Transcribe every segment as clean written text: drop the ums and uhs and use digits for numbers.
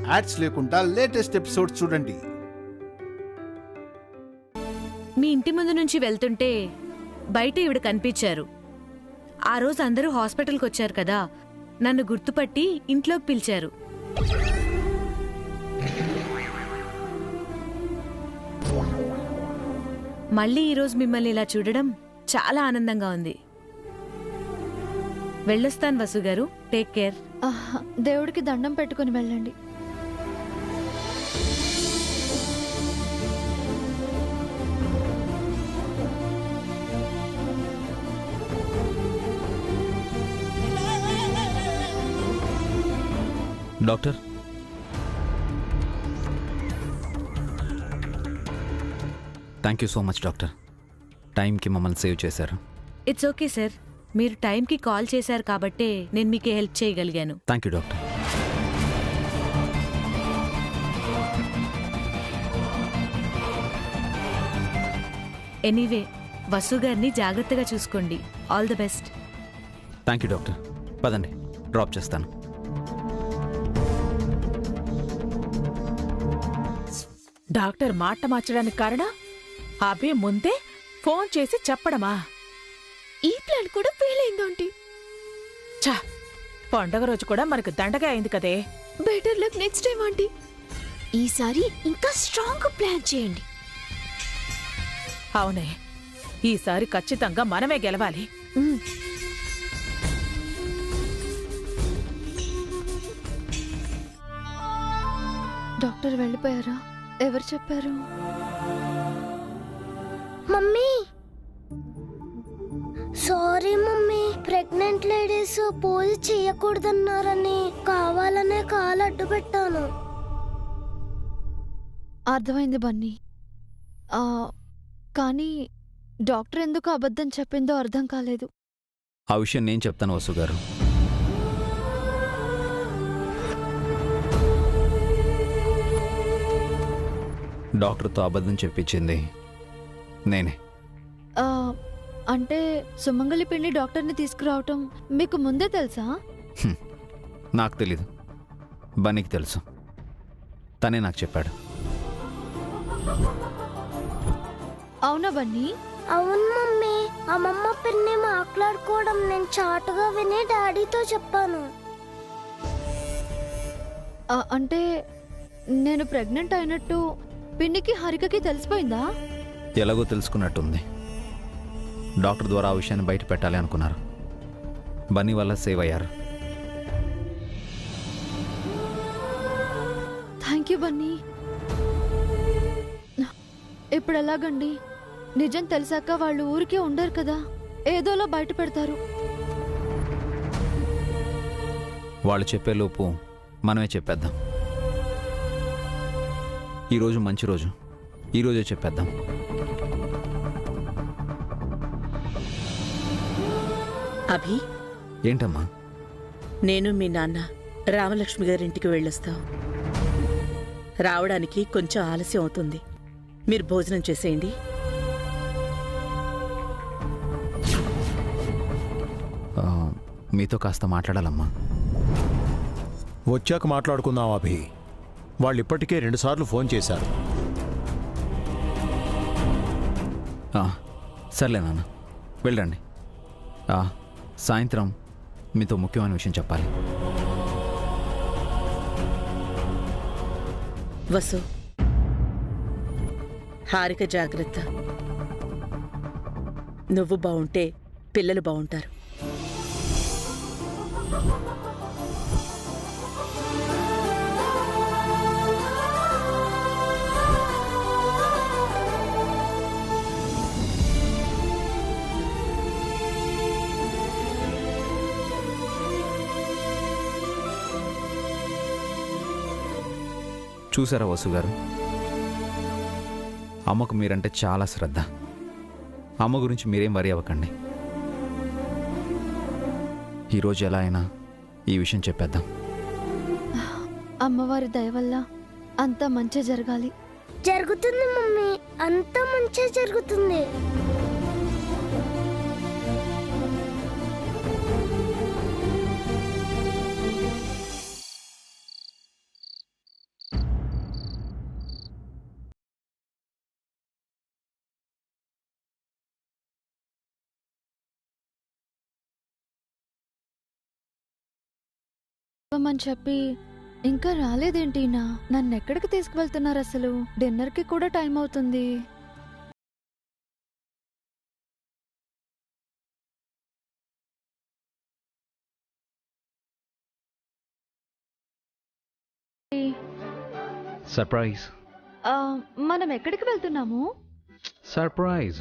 Ads లేకుండా latest episodes చూడండి. మీ ఇంటి ముందు నుంచి వెళ్తుంటే బయట ఈవిడ కనిపించారు. ఆ రోజు అందరూ హాస్పిటల్కి వచ్చారు కదా, నన్ను గుర్తుపట్టి ఇంట్లోకి పిలిచారు. మళ్ళీ ఈరోజు మిమ్మల్ని ఇలా చూడడం చాలా ఆనందంగా ఉంది. వెళ్ళొస్తాను వసు గారు, టేక్ కేర్. దేవుడికి దండం పెట్టుకుని వెళ్ళండి. Doctor, thank you so much doctor. టైంకి మమ్మల్ని సేవ్ చేశారు. ఇట్స్ ఓకే సార్, మీరు టైంకి కాల్ చేశారు కాబట్టే నేను మీకు హెల్ప్ చేయగలిగాను. Thank you doctor. Anyway, Vasu గారిని జాగ్రత్తగా చూసుకోండి. All the best. Thank you doctor. పదండి, డ్రాప్ చేస్తాను. డాక్టర్ మాట మార్చడానికి కారణం అభి ముందే ఫోన్ చేసి చెప్పడమా? ఈ ప్లాన్ కూడా ఫెయిల్ అయిందండి. ఛా, పండగ రోజు కూడా మనకు దండగా అయింది కదే. Better luck next time aunty. ఈసారి ఇంకా స్ట్రాంగ్ ప్లాన్ చేయండి. అవునే, ఈసారి ఖచ్చితంగా మనమే గెలవాలి. డాక్టర్ వెళ్ళిపోయారా? ఎవరు చెప్పారు? Mummy, sorry mummy, pregnant ladies పూజ చేయకూడదన్నారని కావాలనే కాలు అడ్డు పెట్టాను. అర్థమైంది బన్నీ. కానీ డాక్టర్ ఎందుకు అబద్ధం చెప్పిందో అర్థం కాలేదు. ఆ విషయం నేను చెప్తాను వసు గారు. డాక్టర్తో అబద్ధం చెప్పించింది నేనే. అంటే సుమంగలి పిండి డాక్టర్ని తీసుకురావటం మీకు ముందే తెలుసా? నాకు తెలీదు, బన్నీకి తెలుసు. తనే నాకు చెప్పాడు. అవునా బన్నీ? అవును మమ్మీ, అమ్మమ్మ పిన్ని మాట్లాడుకోవడం నేను చాటుగా విని డాడీతో చెప్పాను. అంటే నేను ప్రెగ్నెంట్ అయినట్టు పిన్నికి హరికకి తెలిసిపోయిందా? ఎలాగో తెలుసుకున్నట్టుంది. డాక్టర్ ద్వారా ఆ విషయాన్ని బయట పెట్టాలి అనుకున్నారు. బన్నీ వల్ల సేవ్ అయ్యారు. Thank you Bunny. ఇప్పుడు ఎలాగండి? నిజం తెలిసాక వాళ్ళు ఊరికే ఉండరు కదా, ఏదోలా బయట పెడతారు. వాళ్ళు చెప్పేలోపు మనమే చెప్పేద్దాం. ఈరోజు మంచి రోజు, ఈరోజే చెప్పేద్దాం. అభి, ఏంటమ్మా? నేను మీ నాన్న రామలక్ష్మి గారింటికి వెళ్ళొస్తాం. రావడానికి కొంచెం ఆలస్యం అవుతుంది. మీరు భోజనం చేసేయండి. మీతో కాస్త మాట్లాడాలమ్మా. వచ్చాక మాట్లాడుకుందాం అభి. వాళ్ళు ఇప్పటికే 2 సార్లు ఫోన్ చేశారు. సర్లే నాన్న, వెళ్ళండి. సాయంత్రం మీతో ముఖ్యమైన విషయం చెప్పాలి. వసు, హారిక జాగ్రత్త. నువ్వు బావుంటే పిల్లలు బావుంటారు. చూసారా వసు గారు, అమ్మకు మీరంటే చాలా శ్రద్ధ. అమ్మ గురించి మీరేం వరి అవ్వకండి. ఈరోజు ఎలా అయినా ఈ విషయం చెప్పేద్దాం. అమ్మవారి దయ వల్ల అంతా మంచి జరగాలి. జరుగుతుంది మమ్మీ, అంతా మంచి జరుగుతుంది. అని చెప్పి ఇంకా రాలేదేంటినా? నన్ను ఎక్కడికి తీసుకువెళ్తున్నారు అసలు? డిన్నర్కి కూడా టైం అవుతుంది. సర్ప్రైజ్. మనం ఎక్కడికి వెళ్తున్నాము? సర్ప్రైజ్.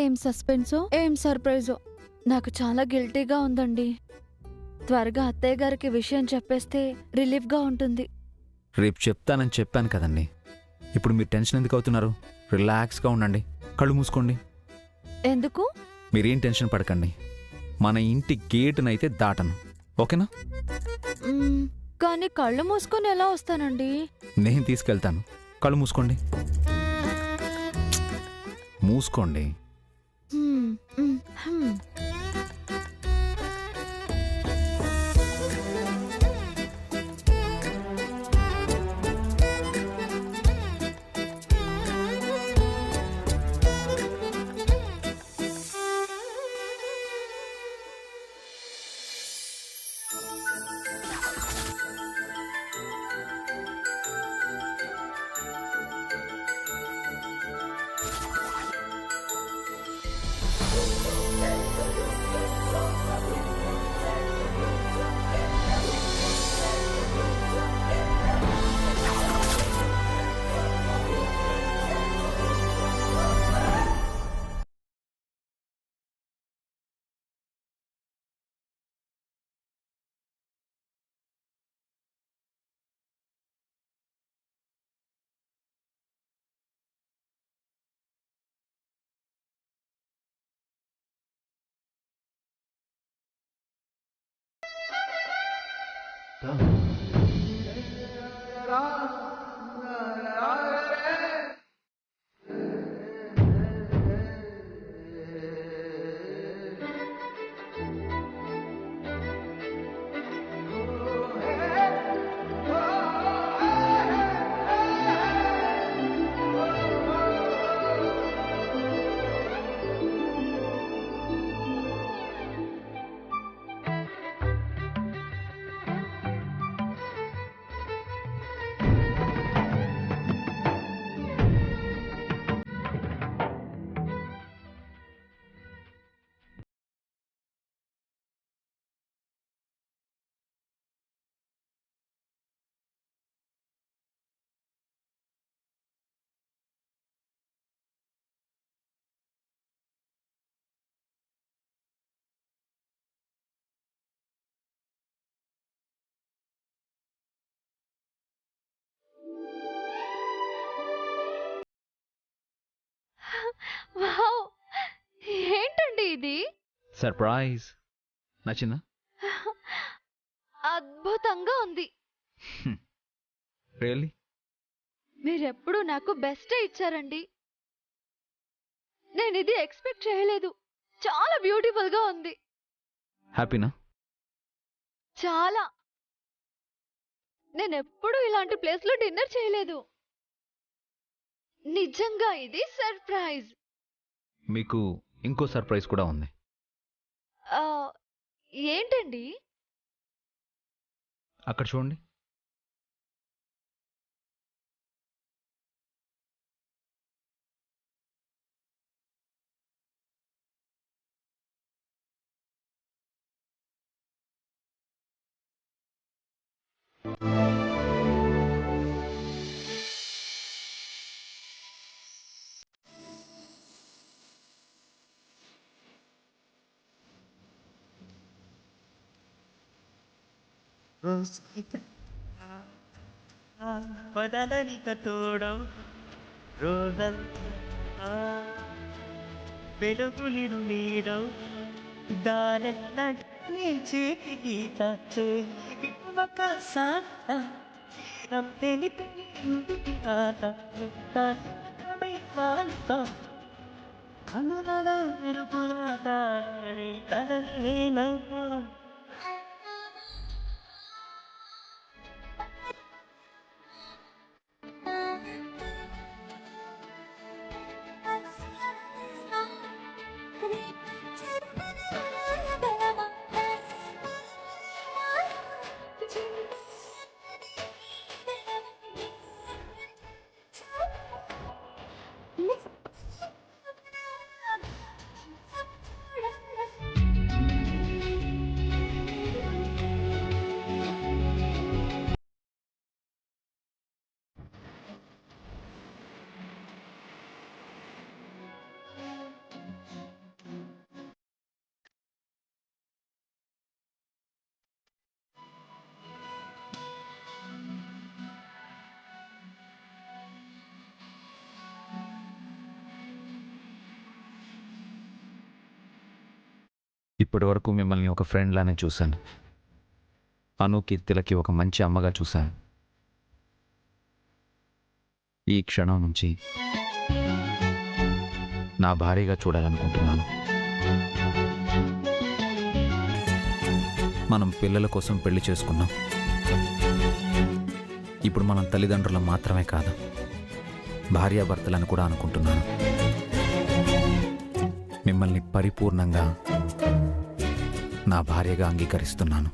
ఏం సస్పెన్సో ఏం సర్ప్రైజో, నాకు చాలా గిల్టీగా ఉందండి. త్వరగా అత్తయ్య గారికి విషయం చెప్పేస్తే రిలీఫ్గా ఉంటుంది. రేపు చెప్తానని చెప్పాను కదండి. ఇప్పుడు మీరు టెన్షన్ ఎందుకు అవుతున్నారు? రిలాక్స్గా ఉండండి, కళ్ళు మూసుకోండి. ఎందుకు? మీరేం టెన్షన్ పడకండి. మన ఇంటి గేటునైతే దాటను, ఓకేనా? కానీ కళ్ళు మూసుకొని ఎలా వస్తానండి? నేను తీసుకెళ్తాను. కళ్ళు మూసుకోండి, మూసుకోండి. వావ్! ఏంటండి ఇది? సర్ప్రైజ్. నచ్చిందా? అద్భుతంగా ఉంది. రియల్లీ? మీరెప్పుడు నాకు బెస్టే ఇచ్చారండి. నేను ఇది ఎక్స్పెక్ట్ చేయలేదు. చాలా బ్యూటిఫుల్ గా ఉంది. హ్యాపీనా? చాలా. నేనెప్పుడు ఇలాంటి ప్లేస్ లో డిన్నర్ చేయలేదు. నిజంగా ఇది సర్ప్రైజ్. మీకు ఇంకో సర్ప్రైజ్ కూడా ఉంది. ఏంటండి? అక్కడ చూడండి. పదనిక తోడం రోజంతా వెలుగులిరు నీడం దారెల్ల నిలిచి గీత ఒక సాట నమ్మని ఆట అనురాధ వెలుగులాట కదలేనా ఇప్పటి వరకు మిమ్మల్ని ఒక ఫ్రెండ్లానే చూశాను. అనుకి తిలకి ఒక మంచి అమ్మగా చూశాను. ఈ క్షణం నుంచి నా భార్యగా చూడాలనుకుంటున్నాను. మనం పిల్లల కోసం పెళ్లి చేసుకున్నాం. ఇప్పుడు మనం తల్లిదండ్రులం మాత్రమే కాదు, భార్యాభర్తలను కూడా అనుకుంటున్నాను. మిమ్మల్ని పరిపూర్ణంగా నా భార్యగా అంగీకరిస్తున్నాను.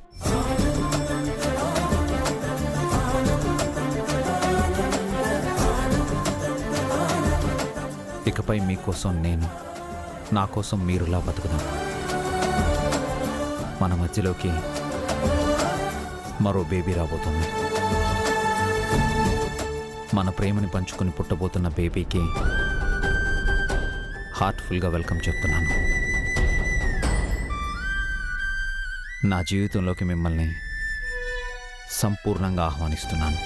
ఇకపై మీకోసం నేను, నా కోసం మీరులా బతుకుదాం. మన మధ్యలోకి మరో బేబీ రాబోతుంది. మన ప్రేమని పంచుకుని పుట్టబోతున్న బేబీకి హార్ట్ఫుల్గా వెల్కమ్ చెప్తున్నాను. నా జీవితంలోకి మిమ్మల్ని సంపూర్ణంగా ఆహ్వానిస్తున్నాను.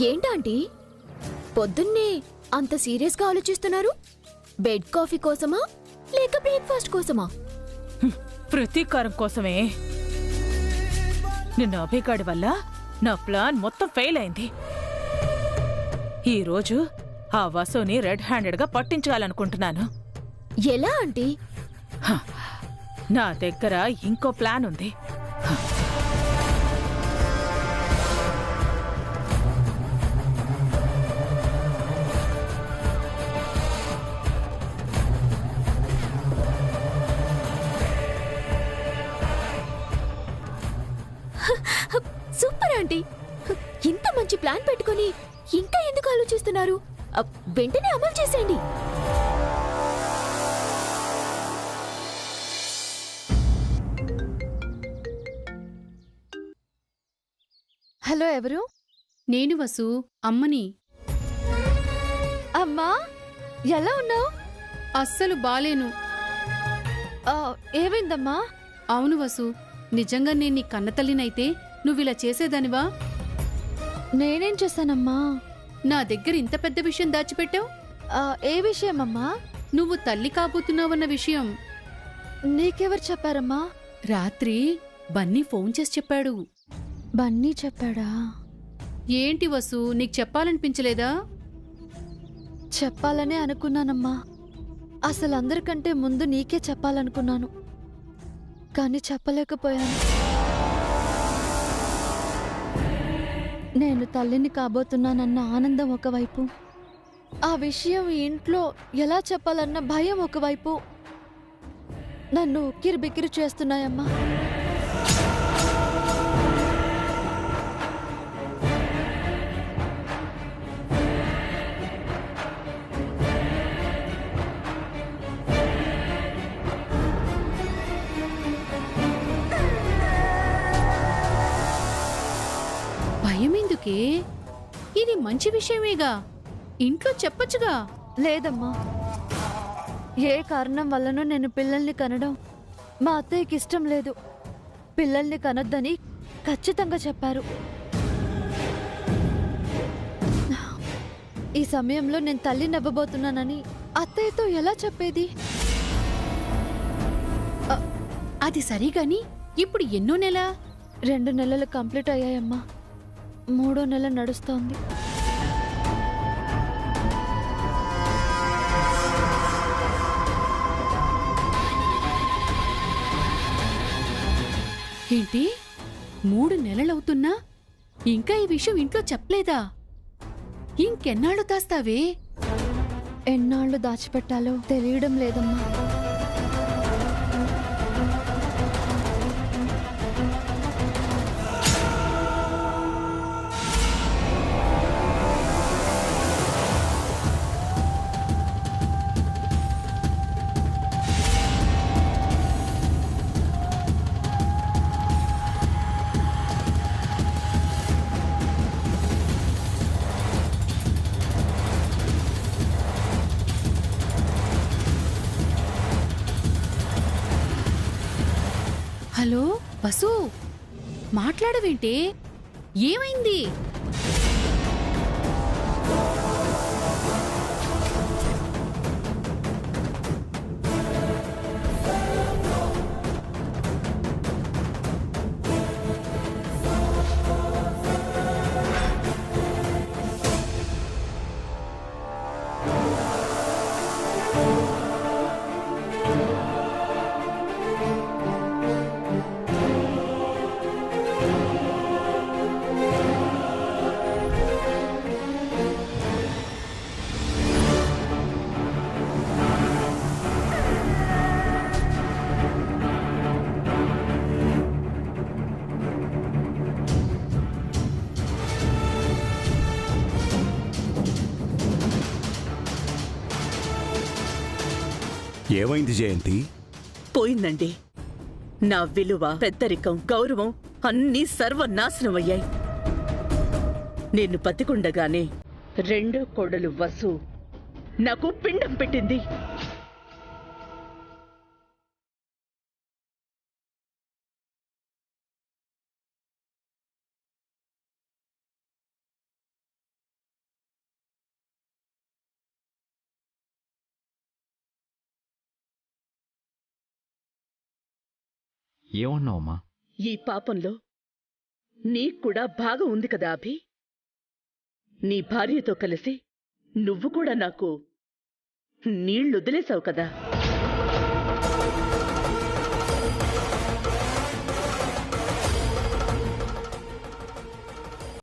ఏంటంటీ పొద్దున్నే అంత సీరియస్గా ఆలోచిస్తున్నారు? బెడ్ కాఫీ కోసమా లేక బ్రేక్ఫాస్ట్ కోసమా? ప్రతీకారం కోసమే. నిన్న అభిగాడి వల్ల నా ప్లాన్ మొత్తం ఫెయిల్ అయింది. ఈరోజు ఆ వసుని రెడ్ హ్యాండెడ్ గా పట్టించాలనుకుంటున్నాను. ఎలా ఆంటీ? నా దగ్గర ఇంకో ప్లాన్ ఉంది. సూపర్ ఆంటీ, ఇంత మంచి ప్లాన్ పెట్టుకొని ఇంకా ఎందుకు ఆలోచిస్తున్నారు? వెంటనే అమలు చేసేయండి. హలో, ఎవరు? నేను వసు, అమ్మని. అమ్మా, ఎలా ఉన్నావు? అస్సలు బాలేను. ఏమైందమ్మా? అవును వసు, నిజంగా నేను నీ కన్నతల్లినైతే నువ్విలా చేసేదానివా? నేనేం చేశానమ్మా? నా దగ్గర ఇంత పెద్ద విషయం దాచిపెట్టావు. ఏ విషయమమ్మా? నువ్వు తల్లి కాబోతున్నావన్న విషయం. నీకెవరు చెప్పారమ్మా? రాత్రి బన్నీ ఫోన్ చేసి చెప్పాడు. బన్నీ చెప్పాడా? ఏంటి వసు, నీకు చెప్పాలనిపించలేదా? చెప్పాలనే అనుకున్నానమ్మా. అసలు అందరికంటే ముందు నీకే చెప్పాలనుకున్నాను, కానీ చెప్పలేకపోయాను. నేను తల్లిని కాబోతున్నానన్న ఆనందం ఒకవైపు, ఆ విషయం ఇంట్లో ఎలా చెప్పాలన్న భయం ఒకవైపు నన్ను ఉక్కిరిబిక్కిరి చేస్తున్నాయమ్మా. భయమెందుకే? ఇది మంచి విషయమేగా, ఇంట్లో చెప్పొచ్చుగా. లేదమ్మా, ఏ కారణం వల్లనో నేను పిల్లల్ని కనడం మా అత్తయ్యకి ఇష్టం లేదు. పిల్లల్ని కనొద్దని ఖచ్చితంగా చెప్పారు. ఈ సమయంలో నేను తల్లిని అవ్వబోతున్నానని అత్తయ్యతో ఎలా చెప్పేది? అది సరిగాని ఇప్పుడు ఎన్నో నెల? 2 నెలలు కంప్లీట్ అయ్యాయమ్మా. 3వ నెల నడుస్తోంది. ఏంటి, 3 నెలలవుతున్నా ఇంకా ఈ విషయం ఇంట్లో చెప్పలేదా? ఇంకెన్నాళ్ళు దాస్తావే? ఎన్నాళ్ళు దాచిపెట్టాలో తెలియడం లేదమ్మా. హలో వసు, మాట్లాడవేంటే? ఏమైంది? ఏమైంది జయంతి? పోయిందండి. నా విలువ, పెద్దరికం, గౌరవం అన్నీ సర్వనాశనమయ్యాయి. నేను బతికుండగానే 2వ కోడలు వసు నాకు పిండం పెట్టింది. ఏమన్నావమ్మా? ఈ పాపంలో నీక్కూడా భాగం ఉంది కదా అభి. నీ భార్యతో కలిసి నువ్వు కూడా నాకు నీళ్లొదిలేశావు కదా.